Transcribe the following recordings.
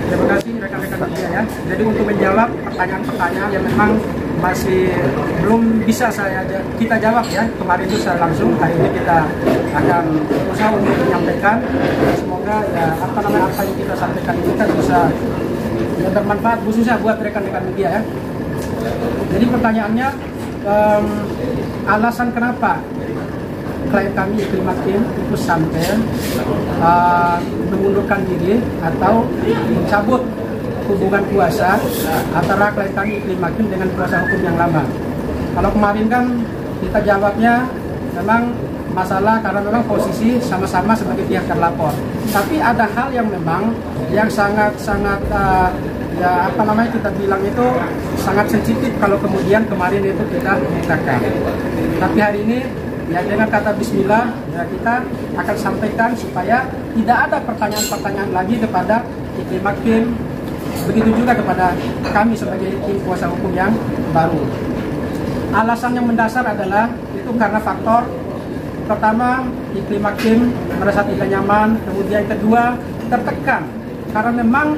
Terima kasih rekan-rekan media ya. Jadi untuk menjawab pertanyaan-pertanyaan yang memang masih belum bisa kita jawab ya. Kemarin itu secara langsung, hari ini kita akan berusaha untuk menyampaikan. Semoga ya apa yang kita sampaikan ini kan bisa ya, bermanfaat khususnya buat rekan-rekan media ya. Jadi pertanyaannya, alasan kenapa klien kami Iklim Hakim itu sampai mengundurkan diri atau mencabut hubungan kuasa antara klien kami Iklim Hakim dengan kuasa hukum yang lama. Kalau kemarin kan kita jawabnya memang masalah karena memang posisi sama-sama sebagai pihak terlapor. Tapi ada hal yang memang yang sangat-sangat ya apa namanya kita bilang itu sangat sensitif kalau kemudian kemarin itu kita mengungkapkan. Tapi hari ini ya dengan kata bismillah ya kita akan sampaikan supaya tidak ada pertanyaan-pertanyaan lagi kepada Iklim Hakim, begitu juga kepada kami sebagai tim kuasa hukum yang baru. Alasan yang mendasar adalah itu karena faktor pertama, Iklim Hakim merasa tidak nyaman, kemudian kedua tertekan karena memang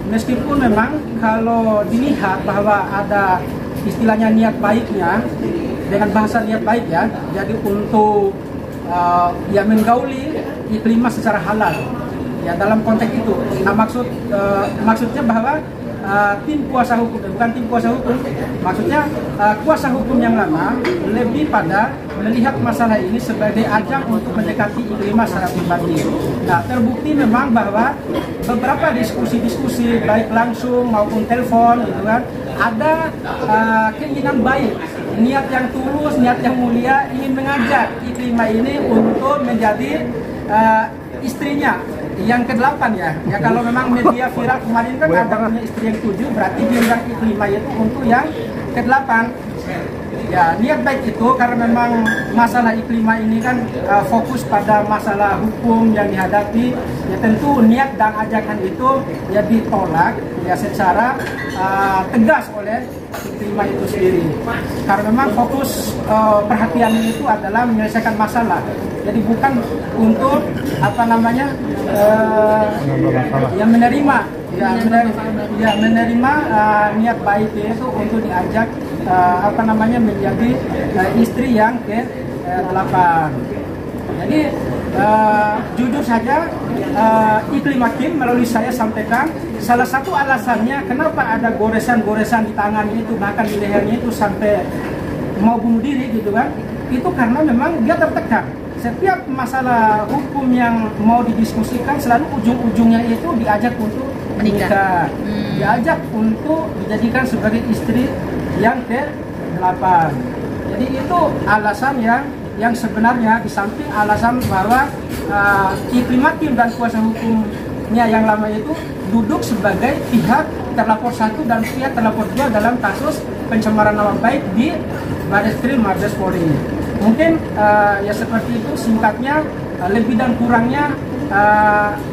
meskipun memang kalau dilihat bahwa ada istilahnya niat baiknya dengan bahasa niat baik ya, jadi untuk ya menggauli Iklimah secara halal ya dalam konteks itu. Nah maksudnya bahwa tim kuasa hukum, bukan tim kuasa hukum, maksudnya kuasa hukum yang lama lebih pada melihat masalah ini sebagai ajang untuk mendekati Iklimah secara pribadi. Nah terbukti memang bahwa beberapa diskusi-diskusi baik langsung maupun telepon gitu kan, ada keinginan baik, niat yang tulus, niat yang mulia ingin mengajak Iklimah ini untuk menjadi istrinya yang ke-8 ya. Ya kalau memang media viral kemarin kan ada punya istri yang 7, berarti diundang Iklimah itu untuk yang ke-8. Ya niat baik itu karena memang masalah Iklimah ini kan fokus pada masalah hukum yang dihadapi. Ya tentu niat dan ajakan itu ya ditolak ya secara tegas oleh Iklimah itu sendiri. Karena memang fokus perhatiannya itu adalah menyelesaikan masalah. Jadi bukan untuk apa namanya yang menerima niat baik itu untuk diajak apa namanya menjadi istri yang ke-8. Jadi jujur saja Iklim Hakim melalui saya sampaikan salah satu alasannya kenapa ada goresan-goresan di tangannya itu bahkan di lehernya itu sampai mau bunuh diri gitu kan, itu karena memang dia tertekan. Setiap masalah hukum yang mau didiskusikan selalu ujung-ujungnya itu diajak untuk menikah, diajak untuk dijadikan sebagai istri yang ke-8. Jadi itu alasan yang sebenarnya di samping alasan bahwa Iklim Hakim dan kuasa hukumnya yang lama itu duduk sebagai pihak terlapor 1 dan pihak terlapor 2 dalam kasus pencemaran nama baik di Barreskrim Mabes Polri. Mungkin ya seperti itu singkatnya, lebih dan kurangnya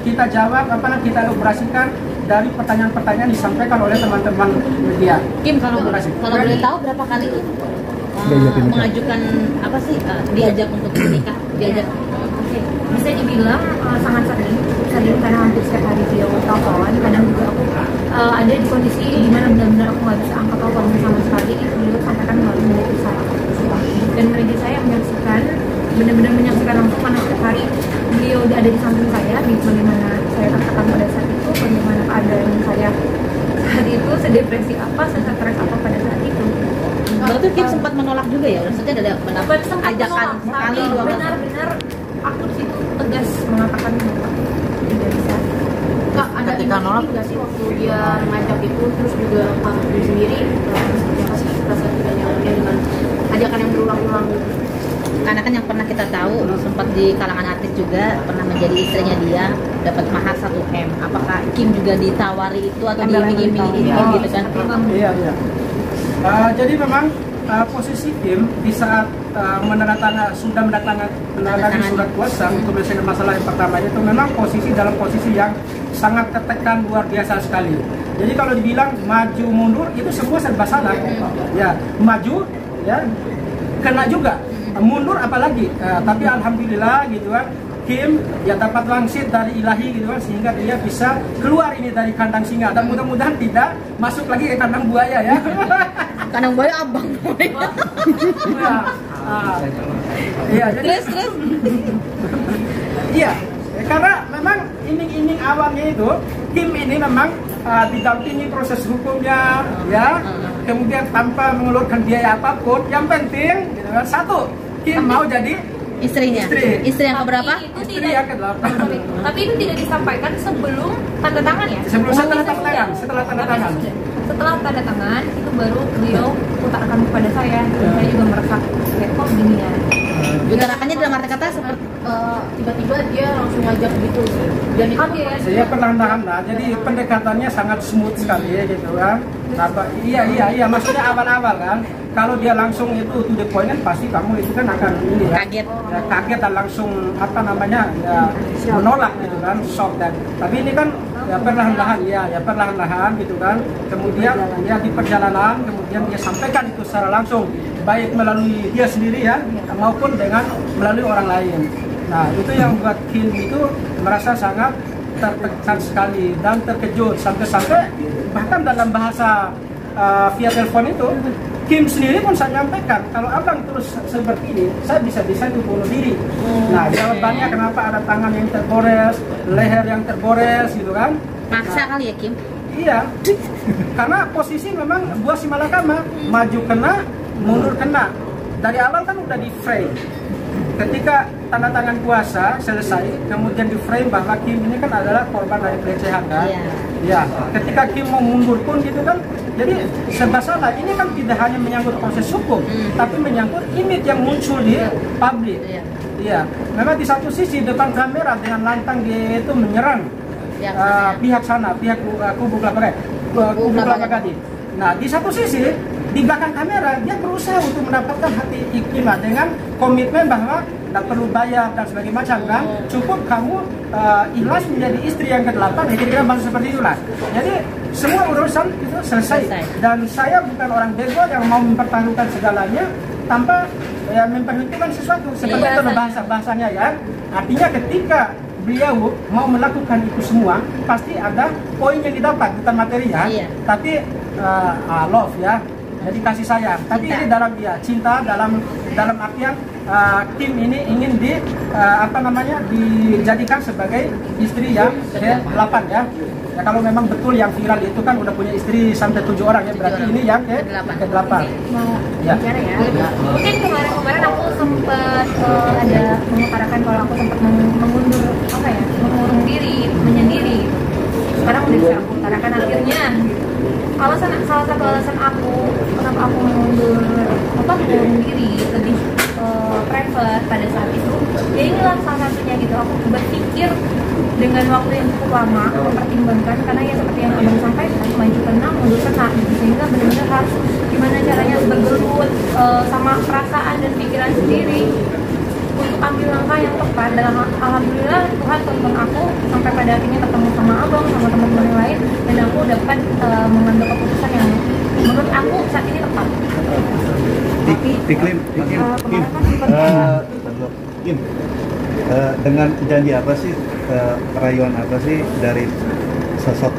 kita jawab kita elaborasikan dari pertanyaan-pertanyaan disampaikan oleh teman-teman media. Kim, kalau boleh tahu berapa kali mengajukan apa sih diajak untuk menikah? Diajak bisa dibilang sangat sering karena hampir setiap hari video telepon. Kadang juga aku ada di kondisi di mana benar-benar aku nggak bisa angkat telepon sama sekali. Itu beliau sampaikan melalui media saya. Dan media saya menyaksikan, benar-benar menyaksikan langsung karena setiap hari beliau udah ada di samping saya, di bagaimana saya tertekan pada saat itu, bagaimana keadaan saya saat itu, sedepresi apa, stres apa pada saat itu. Berarti Kim sempat menolak juga ya? Maksudnya ada ajakan sekali dua kali. Benar-benar aku di situ tegas mengatakan bahwa tidak bisa. Kak, ada indikasi nggak sih waktu dia ngajak itu, terus juga Kak sendiri apa sih perasaan tidak nyamannya dengan ajakan yang berulang-ulang? Karena kan yang pernah kita tahu sempat di kalangan artis juga pernah menjadi istrinya dia, dapat mahar 1M. Apakah Kim juga ditawari itu atau diiming-iming itu gitu kan? Iya. Jadi memang posisi Kim di saat sudah menandatangani surat kuasa untuk menyelesaikan masalah yang pertama itu memang dalam posisi yang sangat tertekan luar biasa sekali. Jadi kalau dibilang maju mundur itu semua serba salah. Ya maju ya kena juga, mundur apalagi. Tapi alhamdulillah gitu kan Kim ya dapat wangsit dari ilahi gitu kan, sehingga dia bisa keluar ini dari kandang singa dan mudah-mudahan tidak masuk lagi ke kandang buaya ya. Kandang buaya abang. Iya, jadi Terus. iya, karena memang iming-iming awalnya itu Kim ini memang didampingi proses hukumnya ya, kemudian tanpa mengeluarkan biaya apapun. Yang penting gitu kan, satu, Kim mau jadi Istrinya. Istri yang keberapa? istri yang ke-8. Tapi itu tidak disampaikan sebelum tanda tangan ya? Setelah tanda tangan. Setelah tanda tangan itu baru beliau utarakan kepada saya. Saya juga merasa kayak kok gini ya. Utarakannya dalam arti kata seperti tiba-tiba dia langsung ngajak gitu. Dan itu Saya perlahan-lahan lah, jadi pendekatannya sangat smooth sekali ya gitu kan. Iya, maksudnya awal-awal kan. Kalau dia langsung itu to the point kan pasti kamu itu kan akan ini ya, kaget dan langsung apa namanya ya menolak gitu kan, shock dan. Tapi ini kan ya perlahan-lahan gitu kan. Kemudian ya di perjalanan kemudian dia sampaikan itu secara langsung, baik melalui dia sendiri ya maupun dengan melalui orang lain. Nah itu yang buat Kim itu merasa sangat tertekan sekali dan terkejut sampai bahkan dalam bahasa via telepon itu Kim sendiri pun saya nyampaikan kalau abang terus seperti ini saya bisa-bisa itu bunuh diri. Nah jawabannya kenapa ada tangan yang tergores, leher yang tergores gitu kan? maksa kali ya Kim. Iya, karena posisi memang buah si malakama, maju kena, mundur kena. Dari awal kan udah di frame. Ketika tanda tangan kuasa selesai, kemudian di frame bahwa Kim ini kan adalah korban dari pelecehan kan? Ya, ketika Kim mau mundur pun gitu kan, jadi serba salah. Ini kan tidak hanya menyangkut proses hukum, tapi menyangkut image yang muncul di publik. Iya, memang di satu sisi depan kamera dengan lantang dia itu menyerang pihak sana, pihak kubu Kelapa Gading. Nah, di satu sisi di belakang kamera dia berusaha untuk mendapatkan hati Ikima dengan komitmen bahwa tidak perlu bayar dan sebagainya macam kan, cukup kamu ikhlas menjadi istri yang ke-8, kira-kira bahasa seperti itulah. Jadi semua urusan itu selesai dan saya bukan orang bego yang mau mempertaruhkan segalanya tanpa memperhitungkan sesuatu seperti itu bahasanya ya. Artinya ketika beliau mau melakukan itu semua pasti ada poin yang didapat, bukan materi ya, tapi love ya, jadi kasih sayang. Tapi ini dalam cinta dalam artian Kim ini ingin dijadikan sebagai istri yang ke-8 ya. Ya kalau memang betul yang viral itu kan udah punya istri sampai 7 orang ya, berarti ini yang ke-8. Mau bicara ya. Mungkin kemarin aku sempat ada mengutarakan kalau aku sempat mengundurkan diri, menyendiri. Sekarang udah bisa aku utarakan akhirnya. Salah satu alasan aku kenapa aku mengundurkan diri lebih private pada saat itu, ya inilah salah satunya gitu. Aku berpikir dengan waktu yang cukup lama, mempertimbangkan, karena ya seperti yang abang sampaikan, maju kena, mundur kena gitu, sehingga benar-benar harus gimana caranya bergelut sama perasaan dan pikiran sendiri untuk ambil langkah yang tepat. Dan alhamdulillah Tuhan tuntun aku sampai pada akhirnya ketemu sama abang, sama teman-teman yang lain, dan aku dapat mengambil keputusan yang menurut aku saat ini tepat. Kim, dengan janji apa sih, rayuan apa sih dari sosok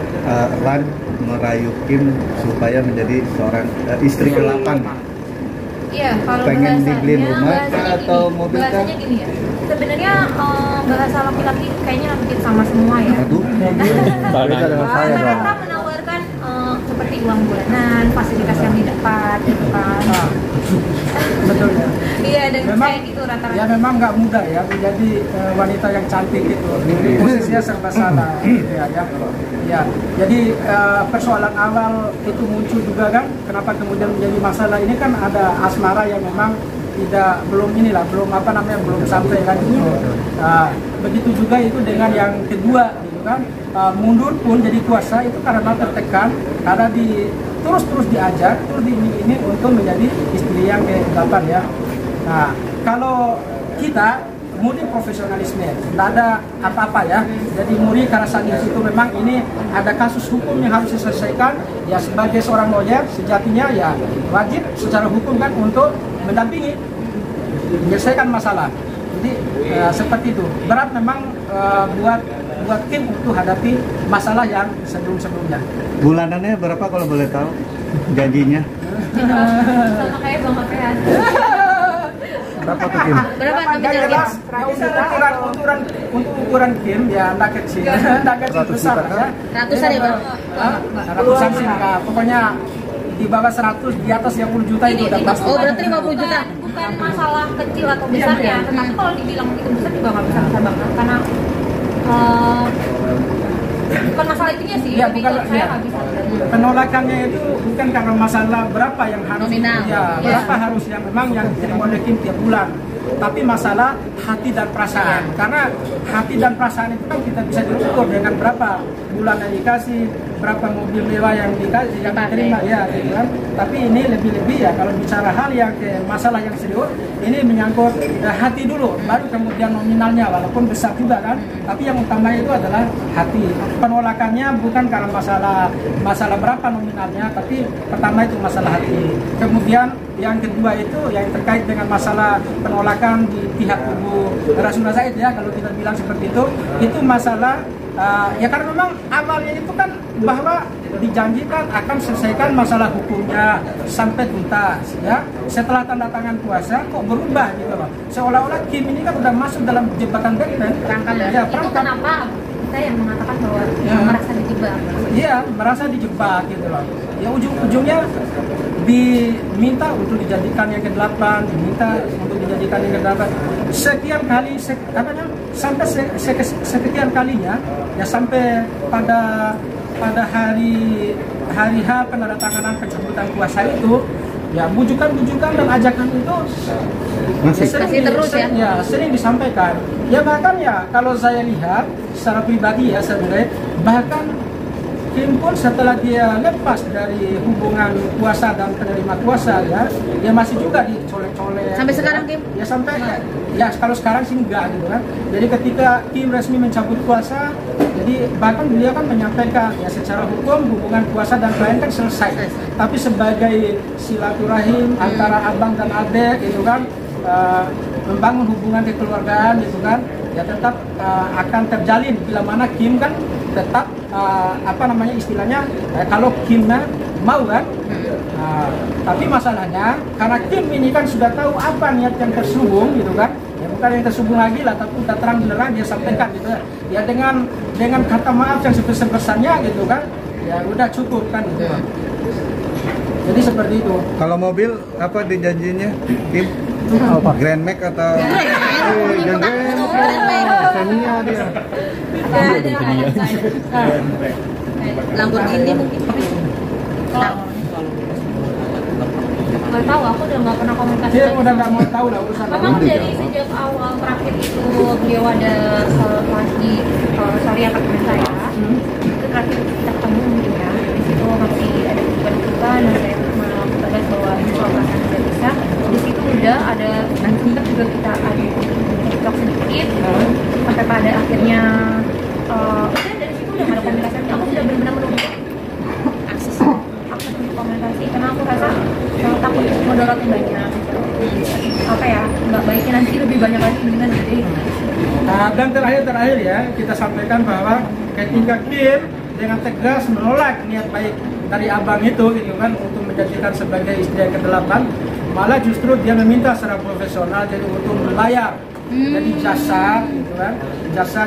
Ran merayu Kim supaya menjadi seorang istri ke-8? Iya, kalau pengen dibeliin rumah atau mobil kan? Bahasanya gini ya, sebenarnya bahasa laki-laki kayaknya hampir sama semua ya. Rata-rata menawarkan seperti uang bulanan, fasilitas yang didapat gitu kan. Betul ya. Iya, dan memang, kayak gitu rata-rata. Ya memang nggak mudah ya menjadi wanita yang cantik gitu. Posisinya serba salah gitu ya. Ya, jadi persoalan awal itu muncul juga kan. Kenapa kemudian menjadi masalah ini kan ada asmara yang memang belum sampai kan gitu. Begitu juga itu dengan yang kedua gitu kan. Mundur pun jadi kuasa itu karena tertekan, karena terus diajak, terus diiming-iming untuk menjadi istri yang ke-8 ya. Nah, kalau kita murni profesionalisme, tidak ada apa-apa ya. Jadi murni karena saat itu memang ini ada kasus hukum yang harus diselesaikan. Ya sebagai seorang lawyer sejatinya ya wajib secara hukum kan untuk mendampingi, menyelesaikan masalah. Jadi seperti itu. Berat memang buat tim untuk hadapi masalah yang sebelum-sebelumnya. Bulanannya berapa kalau boleh tahu? Gajinya? Sama kayak Bang Apean. Berapa tuh Kim? Berapa tuh Yang jelas, untuk ukuran Kim ya enggak kecil, enggak kecil besar ya. Ratusan ya Bang? Ratusan sih enggak. Pokoknya di bawah 100, di atas yang 10 juta itu udah pasti. Oh berarti 50 juta? Bukan masalah kecil atau besar ya, tetapi kalau dibilang itu besar juga nggak besar banget karena bukan masalah itunya sih, Ya, tapi bukan, kalau saya ya. nggak bisa. Penolakannya itu bukan karena masalah berapa yang harus Nominal. ya, berapa harus yang memang yang diterima oleh Kim tiap bulan, tapi masalah hati dan perasaan. Karena hati dan perasaan itu kan kita bisa diukur dengan berapa bulan yang dikasih, berapa mobil mewah yang dikasih, yang diterima ya, gitu kan. Tapi ini lebih-lebih ya kalau bicara hal yang masalah yang serius, ini menyangkut hati dulu, baru kemudian nominalnya walaupun besar juga kan. Tapi yang utama itu adalah hati. Penolakannya bukan karena masalah berapa nominalnya, tapi pertama itu masalah hati. Kemudian yang kedua itu yang terkait dengan masalah penolakan di pihak kubu Rasuna Said ya, kalau kita bilang seperti itu masalah ya karena memang awalnya itu kan bahwa dijanjikan akan selesaikan masalah hukumnya sampai tuntas ya. Setelah tanda tangan kuasa kok berubah gitu loh. Seolah-olah Kim ini kan udah masuk dalam jebakan Batman. Ya, Itu kenapa kita yang mengatakan bahwa merasa dijebak? Iya, merasa dijebak gitu loh. Ya ujung-ujungnya diminta untuk dijadikan yang ke-8, diminta untuk dijadikan yang ke-8. Sekian kali sampai sekian kalinya ya, sampai pada hari H penandatanganan pencabutan kuasa itu ya, bujukan-bujukan dan ajakan itu masih terus ya? Sering disampaikan. Ya bahkan ya kalau saya lihat secara pribadi ya sebenarnya, bahkan Kim pun setelah dia lepas dari hubungan kuasa dan penerima kuasa ya, dia masih juga dicolek-colek. Sampai sekarang Kim? Ya sampai ya kalau sekarang sih enggak gitu kan. Jadi ketika Kim resmi mencabut kuasa, jadi bahkan beliau kan menyampaikan ya secara hukum hubungan kuasa dan klien kan selesai. Tapi sebagai silaturahim antara abang dan adek gitu kan, membangun hubungan kekeluargaan gitu kan, ya tetap akan terjalin bila mana Kim kan tetap istilahnya kalau Kimnya mau kan. Tapi masalahnya karena Kim ini kan sudah tahu apa niat yang terselubung gitu kan, ya bukan yang terselubung lagi lah, tapi udah terang benerang dia sampaikan gitu ya, dengan kata maaf yang sebesar-besarnya gitu kan, ya udah cukup kan gitu. Jadi seperti itu. Kalau mobil apa dijanjinya Kim? Apa? Grand Max atau Grand Max. Xenia dia. Lamborghini mungkin. Nggak tahu, aku udah nggak pernah komunikasi. Dia udah nggak mau tahu lah urusan. Memang dari sejak awal terakhir itu beliau ada kelas di sorry apartemen saya. Itu terakhir kita ketemu mungkin ya. Di situ masih ada kebutuhan dan saya mengatakan bahwa itu akan tidak bisa. Di situ udah ada dan sempat juga kita ada TikTok sedikit sampai pada akhirnya udah dari situ udah nggak ada komunikasi. Aku sudah benar-benar menunggu akses untuk komunikasi karena aku rasa sangat takut mudaratnya banyak. Apa ya, nggak baiknya nanti lebih banyak lagi mendingan jadi. Dan terakhir ya kita sampaikan bahwa ketika Kim dengan tegas menolak niat baik dari abang itu gitu kan untuk menjadikan sebagai istri yang ke-8, malah justru dia meminta secara profesional jadi untuk membayar jadi jasa gitu kan,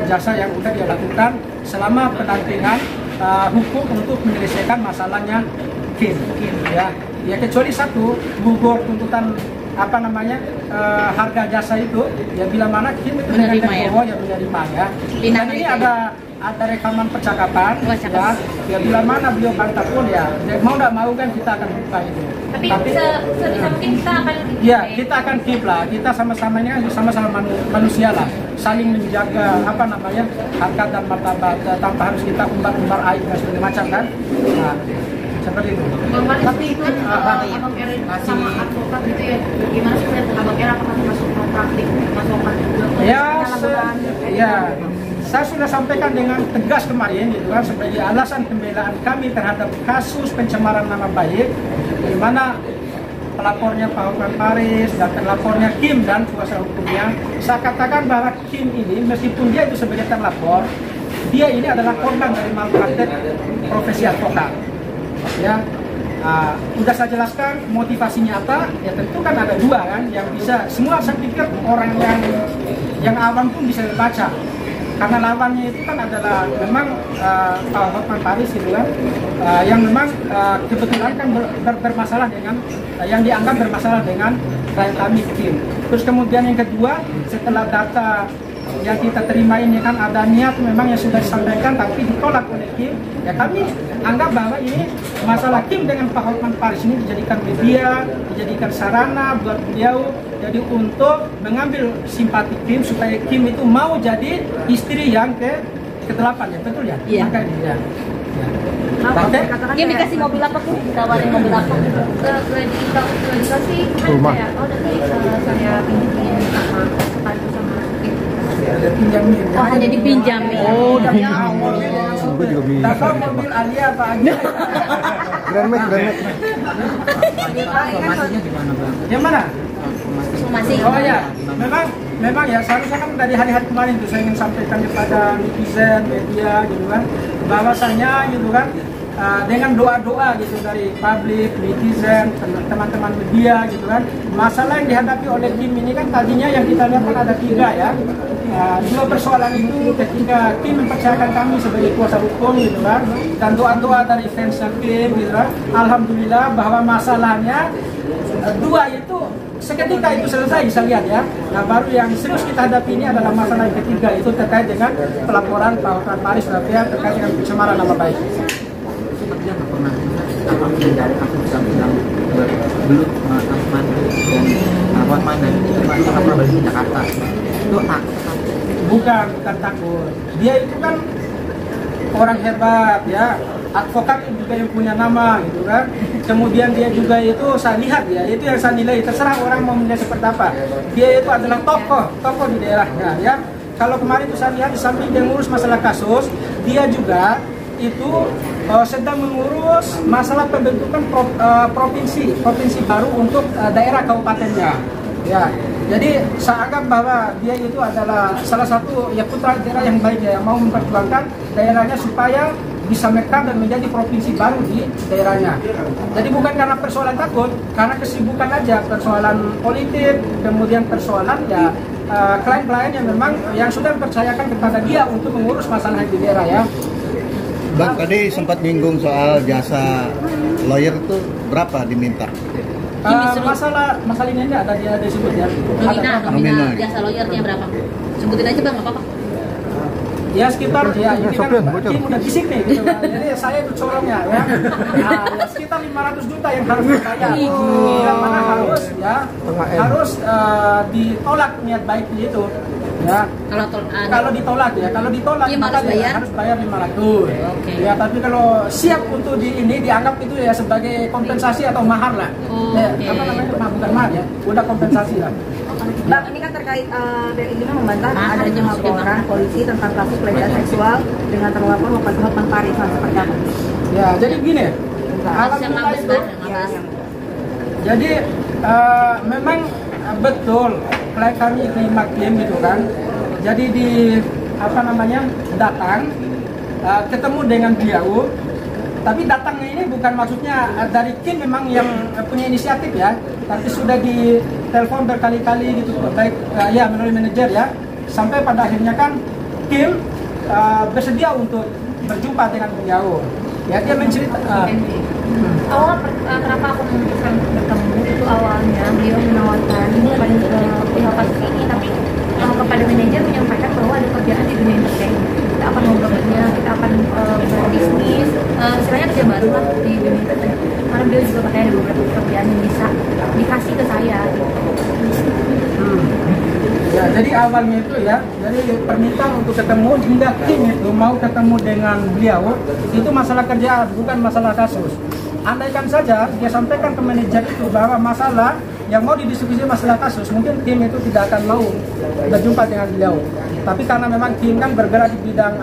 jasa yang udah dia lakukan selama pendampingan hukum untuk menyelesaikan masalahnya Kim ya kecuali satu gugur tuntutan harga jasa itu ya bila mana Kim menerima ya menerima ya. Dan ini ada rekaman percakapan ya bila mana beliau bantah pun ya mau nggak mau kan kita akan buka itu. Tapi sebisa mungkin kita akan kita akan keep lah, kita sama-sama ini kan sama-sama manusia lah, saling menjaga harkat dan martabat tanpa harus kita umbar aib dan segala macam kan. Nah, seperti itu. Tapi itu Abang Erin sama advokat gitu ya, gimana sebenarnya Abang Erin apakah masuk praktik advokat juga? Saya sudah sampaikan dengan tegas kemarin gitu kan sebagai alasan pembelaan kami terhadap kasus pencemaran nama baik, di mana pelapornya Pak Hotman Paris dan terlapornya Kim dan kuasa hukumnya, saya katakan bahwa Kim ini meskipun dia itu sebagai terlapor, dia ini adalah korban dari malpraktek profesi advokat. Ya, udah saya jelaskan motivasinya apa. Ya tentu kan ada dua kan, yang bisa semua saya pikir orang yang awam pun bisa baca. Karena lawannya itu kan adalah memang Pak Hotman Paris gitu kan, yang memang kebetulan kan bermasalah dengan yang dianggap bermasalah dengan klien kami Kim. Terus kemudian yang kedua, setelah data yang kita terima ini kan ada niat memang yang sudah disampaikan tapi ditolak oleh Kim, ya kami anggap bahwa ini masalah Kim dengan Pak Hotman Paris ini dijadikan media, dijadikan sarana buat beliau jadi untuk mengambil simpati Kim supaya Kim itu mau jadi istri yang ke-8 ya, betul ya? Iya. Makanya, ya. Kim dikasih mobil apa tuh? Ditawarin mobil apa? dikasih Rumah. saya, saya pinjemin sama sekaligus sama supir. Pinjamin. Oh, hanya dipinjamin. Oh, Ya Allah. Gue juga bingung. Tahu mobil Alia apa aja? Grand Max. Informasinya gimana bang? Yang mana? Masih. Oh ya, memang ya seharusnya kan dari hari-hari kemarin tuh saya ingin sampaikan kepada netizen, media gitu kan, bahwasanya gitu kan dengan doa-doa gitu dari publik, netizen, teman-teman media gitu kan, masalah yang dihadapi oleh Kim ini kan tadinya yang kita lihat kan ada 3 ya. Dua persoalan itu ketika Kim mempercayakan kami sebagai kuasa hukum gitu kan, dan doa-doa dari fans Kim gitu kan, alhamdulillah bahwa masalahnya 2 itu seketika itu selesai bisa lihat ya. Nah baru yang serius kita hadapi ini adalah masalah yang ketiga, itu terkait dengan pelaporan Pak Hotman Paris terkait dengan pencemaran nama baik. Dia nggak pernah apa menghindari kasus yang belum Hotman dan Hotman dan itu nggak pernah balik ke Jakarta. Itu Bukan takut. Dia itu kan orang hebat ya, advokat juga yang punya nama gitu kan. Kemudian dia juga itu saya lihat ya, itu yang saya nilai, terserah orang mau menilai seperti apa. Dia itu adalah tokoh di daerahnya ya. Kalau kemarin itu saya lihat di samping dia ngurus masalah kasus, dia juga itu sedang mengurus masalah pembentukan provinsi baru untuk daerah kabupatennya. Ya, jadi saya anggap bahwa dia itu adalah salah satu ya putra daerah yang baik ya, yang mau memperjuangkan daerahnya supaya bisa mekar dan menjadi provinsi baru di daerahnya. Jadi bukan karena persoalan takut, karena kesibukan aja, persoalan politik, kemudian persoalan ya klien-klien yang memang yang sudah mempercayakan kepada dia untuk mengurus masalah di daerah ya. Bang, tadi sempat nyinggung soal jasa lawyer tuh berapa diminta? Masalah ini ada dia disebut ya. Nominal jasa lawyernya berapa? Sebutin aja bang, nggak apa-apa. Ya sekitar ya ini kan Kim udah bisik nih gitu kan. Jadi saya itu corongnya ya. Ya sekitar 500 juta yang harus dibayar. Yang mana harus ditolak niat baik itu. Ya. Kalau ditolak Kim maka harus bayar 500. Oke. Ya tapi kalau siap untuk ini dianggap itu ya sebagai kompensasi atau mahar lah. Ya, apa namanya? Bukan mahar ya. Udah kompensasi lah. Bang, ini kan terkait dari ini membantah adanya laporan polisi tentang kasus pelecehan seksual dengan terlapor Hotman Paris, seperti apa? Ya, jadi begini. Alhamdulillah itu. Jadi memang betul klien kami terima klaim gitu kan. Jadi datang ketemu dengan beliau. Tapi datangnya ini bukan maksudnya dari Kim memang yang punya inisiatif ya, tapi sudah ditelepon berkali-kali gitu, baik ya melalui manajer ya, sampai pada akhirnya kan Kim bersedia untuk berjumpa dengan beliau. Ya dia menceritakan. Awal kenapa aku memutuskan bertemu itu awalnya beliau menawarkan bukan pihak kasus ini, tapi kepada manajer menyampaikan bahwa ada kerjaan di dunia entertainment. Kita akan ngobrolnya, kita akan berbisnis, istilahnya kerja baru lah di dunia entertainment. Karena beliau juga katanya ada beberapa pekerjaan yang bisa dikasih ke saya. Ya, jadi awalnya itu ya, jadi permintaan untuk ketemu hingga Kim itu mau ketemu dengan beliau itu masalah kerjaan, bukan masalah kasus. Andaikan saja dia sampaikan ke manajer itu bahwa masalah yang mau didiskusi masalah kasus, mungkin Kim itu tidak akan mau berjumpa dengan beliau. Tapi karena memang Kim kan bergerak di bidang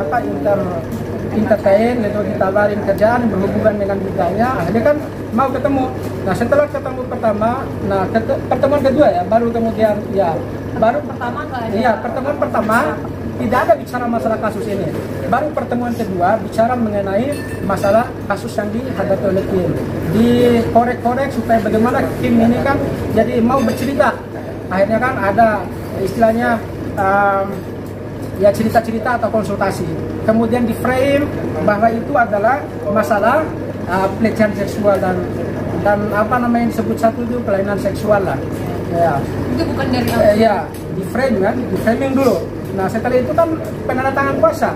entertain, lalu ditawarin kerjaan yang berhubungan dengan bidangnya, akhirnya kan mau ketemu. Nah setelah ketemu pertama, nah pertemuan kedua ya, baru kemudian ya baru Pertama nggak ada. iya pertemuan pertama tidak ada bicara masalah kasus ini. Baru pertemuan kedua bicara mengenai masalah kasus yang dihadapi oleh Kim. Dikorek-korek supaya bagaimana Kim ini kan jadi mau bercerita. Akhirnya kan ada istilahnya ya cerita-cerita atau konsultasi. Kemudian di frame bahwa itu adalah masalah pelecehan seksual dan apa namanya yang disebut satu itu kelainan seksual lah. Ya. Itu bukan dari Ya, di frame kan, di framing dulu. Nah setelah itu kan penandatangan kuasa.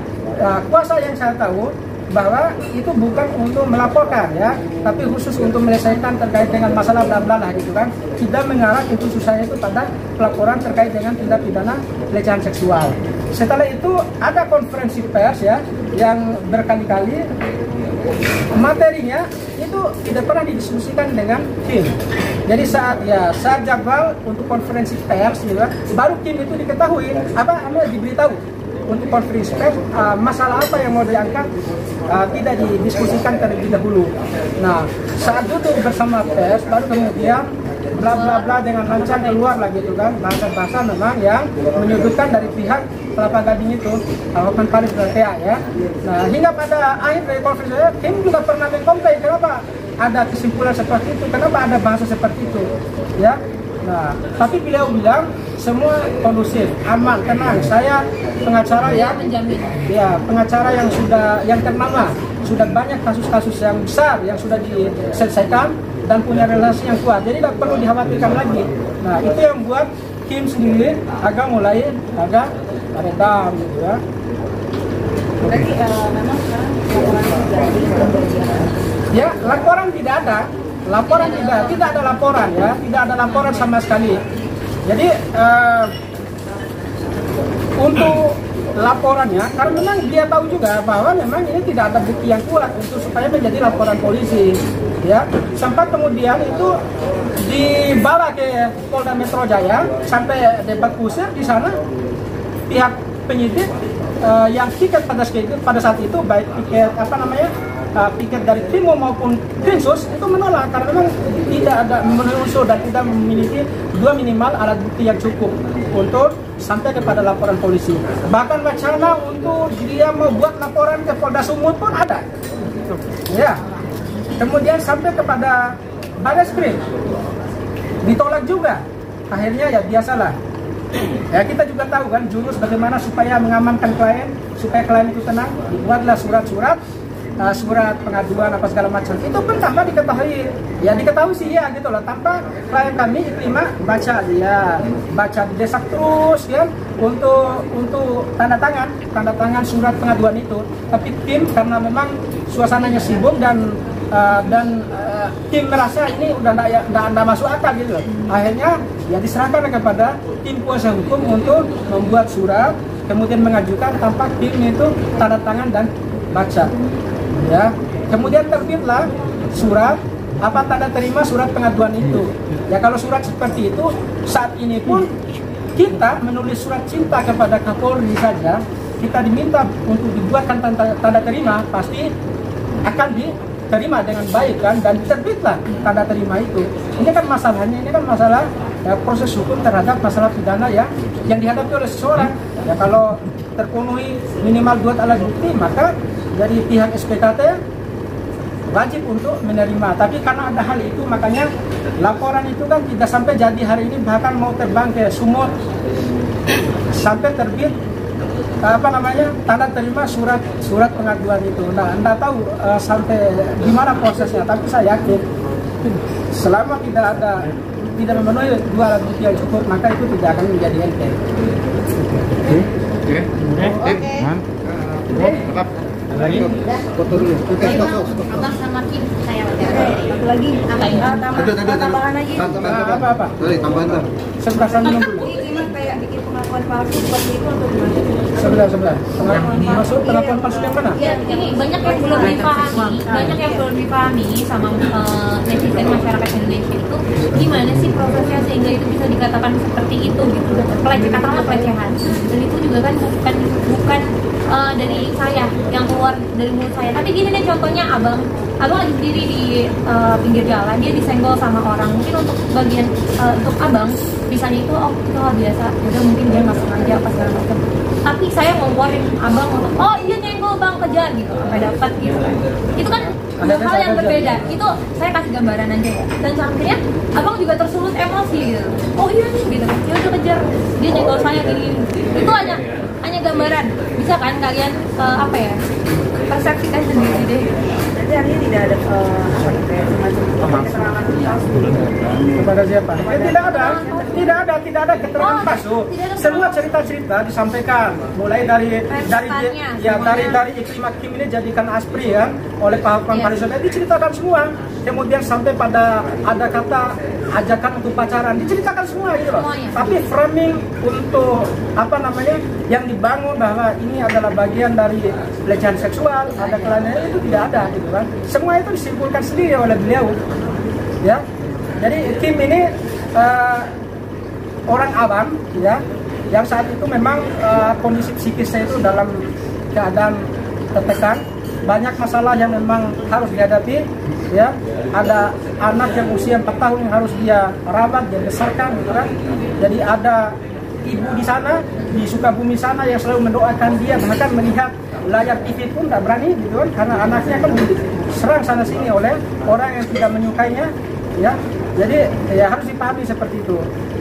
Kuasa yang saya tahu bahwa itu bukan untuk melaporkan ya, tapi khusus untuk menyelesaikan terkait dengan masalah bla bla lah gitu kan. Tidak mengarah itu susahnya itu pada pelaporan terkait dengan tindak pidana pelecehan seksual. Setelah itu ada konferensi pers ya yang berkali-kali materinya itu tidak pernah didiskusikan dengan Kim. Jadi saat jadwal untuk konferensi pers gitu, baru Kim itu diketahui diberitahu untuk konferensi pers masalah apa yang mau diangkat tidak didiskusikan terlebih dahulu. Nah saat duduk bersama pers baru kemudian bla bla bla dengan lancar keluar lagi itu kan bahasa-bahasa memang yang menyudutkan dari pihak Kelapa Gading itu Hotman Paris BPA ya. Nah hingga pada akhir dari konferensi Kim juga pernah mengkomplain kenapa ada kesimpulan seperti itu, kenapa ada bahasa seperti itu ya. Nah tapi beliau bilang semua kondusif, aman, tenang. Saya pengacara yang menjamin. Ya pengacara yang ternama, sudah banyak kasus-kasus yang besar yang sudah diselesaikan dan punya relasi yang kuat, jadi tidak perlu dikhawatirkan lagi. Nah itu yang buat Kim sendiri agak mulai redam gitu ya. Berarti memang sekarang laporan terjadi. Ya laporan tidak ada, tidak ada laporan ya, tidak ada laporan sama sekali. Jadi untuk laporannya, karena memang dia tahu juga bahwa memang ini tidak ada bukti yang kuat untuk supaya menjadi laporan polisi ya. Sempat kemudian itu dibawa ke Polda Metro Jaya sampai debat kusir di sana. Pihak penyidik yang piket pada saat itu baik piket piket dari Krimo maupun Krimsus itu menolak karena memang tidak ada unsur dan tidak memiliki dua minimal alat bukti yang cukup untuk sampai kepada laporan polisi. Bahkan wacana untuk dia membuat laporan ke Polda Sumut pun ada. Ya. Kemudian sampai kepada Barreskrim ditolak juga. Akhirnya ya biasalah. Ya kita juga tahu kan jurus bagaimana supaya mengamankan klien, supaya klien itu tenang, dibuatlah surat pengaduan apa segala macam. Itu pun tanpa diketahui sih ya gitu loh, tanpa klien kami diterima baca didesak terus ya untuk tanda tangan surat pengaduan itu. Tapi tim karena memang suasananya sibuk dan tim merasa ini udah nggak masuk akal gitu loh. Akhirnya ya diserahkan kepada tim kuasa hukum untuk membuat surat, kemudian mengajukan tanpa tim itu tanda tangan dan baca. Ya, kemudian terbitlah surat tanda terima surat pengaduan itu. Ya kalau surat seperti itu saat ini pun kita menulis surat cinta kepada Kapolri saja, kita diminta untuk dibuatkan tanda terima, pasti akan diterima dengan baik kan, dan terbitlah tanda terima itu. Ini kan masalah ya, proses hukum terhadap masalah pidana yang dihadapi oleh seseorang. Ya kalau terpenuhi minimal 2 alat bukti, maka dari pihak SPKT wajib untuk menerima. Tapi karena ada hal itu, makanya laporan itu kan tidak sampai jadi hari ini, bahkan mau terbang ke Sumut sampai terbit tanda terima surat pengaduan itu. Nah, Anda tahu sampai gimana prosesnya, tapi saya yakin selama tidak memenuhi 2 alat bukti yang cukup, maka itu tidak akan menjadi enteng. Lagi foto dulu. Abang sama Kim saya Satu lagi. Tambahan lagi. Apa? Tambahan. Sebelah sana dulu. Ini gimana kayak bikin pengakuan palsu seperti itu atau gimana? Sebelah. Maksud pengakuan palsu yang mana? Ya, ini banyak yang belum dipahami sama netizen masyarakat Indonesia itu gimana sih prosesnya sehingga itu bisa dikatakan seperti itu gitu. Katakanlah pelecehan. Dan itu juga kan bukan dari saya yang keluar dari mulut saya. Tapi gini nih contohnya, abang lagi berdiri di pinggir jalan, dia disenggol sama orang. Mungkin untuk bagian untuk abang misalnya itu itu hal biasa, udah mungkin dia nggak sengaja apa segala macam. Tapi saya mau warning abang untuk iya nyenggol bang, kejar gitu sampai dapat gitu kan. Itu kan dua hal yang berbeda. Itu saya kasih gambaran aja ya. Dan akhirnya abang juga tersulut emosi gitu. Oh iya nih gitu. Ya udah kejar, dia nyenggol saya gini. Itu hanya gambaran. Bisa kan kalian persepsikan sendiri deh. Jadi artinya tidak ada semacam keterangan palsu Kepada siapa? Tidak ada keterangan palsu. Semua cerita disampaikan, mulai dari Iklim Hakim ini jadikan aspri ya oleh Pak Hotman Paris diceritakan semua. Kemudian sampai pada ada kata ajakan untuk pacaran, diceritakan semua gitu loh. Tapi framing untuk yang dibangun bahwa ini adalah bagian dari pelecehan seksual, ada kelainan itu tidak ada gitu kan. Semua itu disimpulkan sendiri oleh beliau. Ya. Jadi Kim ini orang awam ya, yang saat itu memang kondisi psikisnya itu dalam keadaan tertekan, banyak masalah yang memang harus dihadapi ya. Ada anak yang usia 4 tahun yang harus dia rawat, dia besarkan gitu kan. Jadi ada ibu di sana, di Sukabumi sana yang selalu mendoakan dia, bahkan melihat layar TV pun tidak berani gitu kan, karena anaknya kan diserang sana sini oleh orang yang tidak menyukainya ya. Jadi ya harus dipahami seperti itu.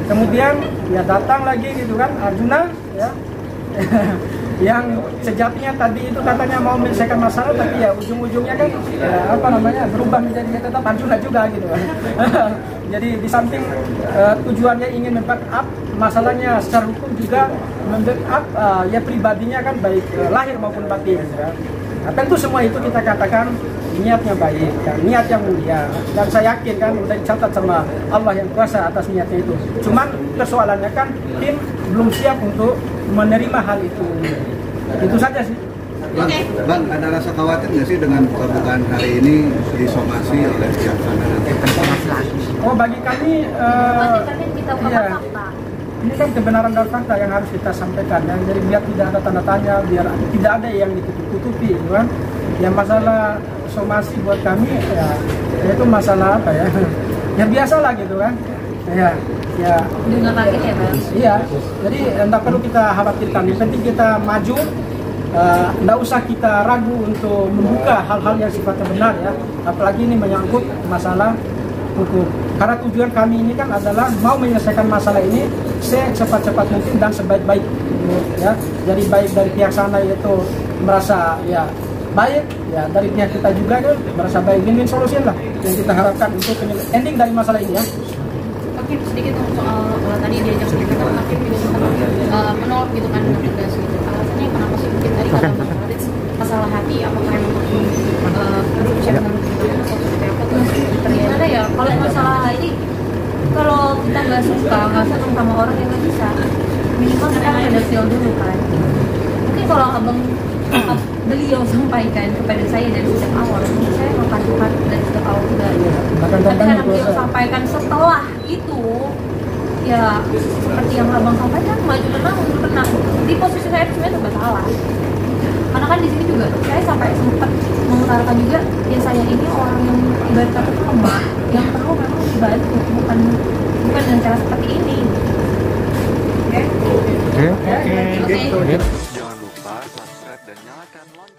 Kemudian ya datang lagi gitu kan Arjuna ya yang sejatinya tadi itu katanya mau menyelesaikan masalah, tapi ya ujung-ujungnya kan berubah menjadi tetap Arjuna juga gitu. Jadi di samping tujuannya ingin membackup masalahnya secara hukum, juga membackup ya pribadinya kan, baik lahir maupun batin ya. Nah, tentu semua itu kita katakan niatnya baik, kan, niat yang mulia, dan saya yakin kan udah dicatat sama Allah yang kuasa atas niatnya itu. Cuman persoalannya kan tim belum siap untuk menerima hal itu. Itu saja sih. Bang, ada rasa khawatir nggak sih dengan pembukaan hari ini disomasi oleh pihak sana nanti? Oh, bagi kami ini kan kebenaran dan fakta yang harus kita sampaikan ya. Jadi biar tidak ada tanda tanya, biar tidak ada yang ditutup-tutupi gitu kan. Yang masalah somasi buat kami ya itu masalah apa ya? Ya biasalah gitu kan. Ya. Nggak kaget ya Bang? Iya. Jadi tidak perlu kita khawatirkan. Yang penting kita maju. Tidak usah kita ragu untuk membuka hal-hal yang sifatnya benar ya. Apalagi ini menyangkut masalah hukum. Karena tujuan kami ini kan adalah mau menyelesaikan masalah ini secepat-cepat mungkin dan sebaik-baik ya. Jadi baik dari pihak sana itu merasa ya baik ya, dari pihak kita juga kan merasa baik, win-win solution lah yang kita harapkan untuk ending dari masalah ini ya. Oke, sedikit soal tadi diajak sedikit Hakim juga sempat menolak gitu kan dengan tegas gitu. Alasannya kenapa sih mungkin tadi kata Bang Farid masalah hati, apakah memang berusaha dengan atau seperti apa tuh ternyata ya. Kalau masalah ini, kalau kita nggak suka, nggak senang sama orang yang nggak bisa, minimal kita ada feel dulu kan. Mungkin kalau beliau sampaikan kepada saya dari sejak awal, saya akan suka dari sejak awal juga. Tapi karena beliau sampaikan setelah itu, ya seperti yang abang sampaikan, maju tenang, mundur tenang. Di posisi saya itu sebenarnya serba salah. Karena kan di sini juga saya sampai sempat mengutarakan juga, ya saya ini orang yang ibarat kata lemah, yang perlu memang dibantu, bukan dengan cara seperti ini. Oke. Jangan lupa subscribe dan nyalakan lonceng.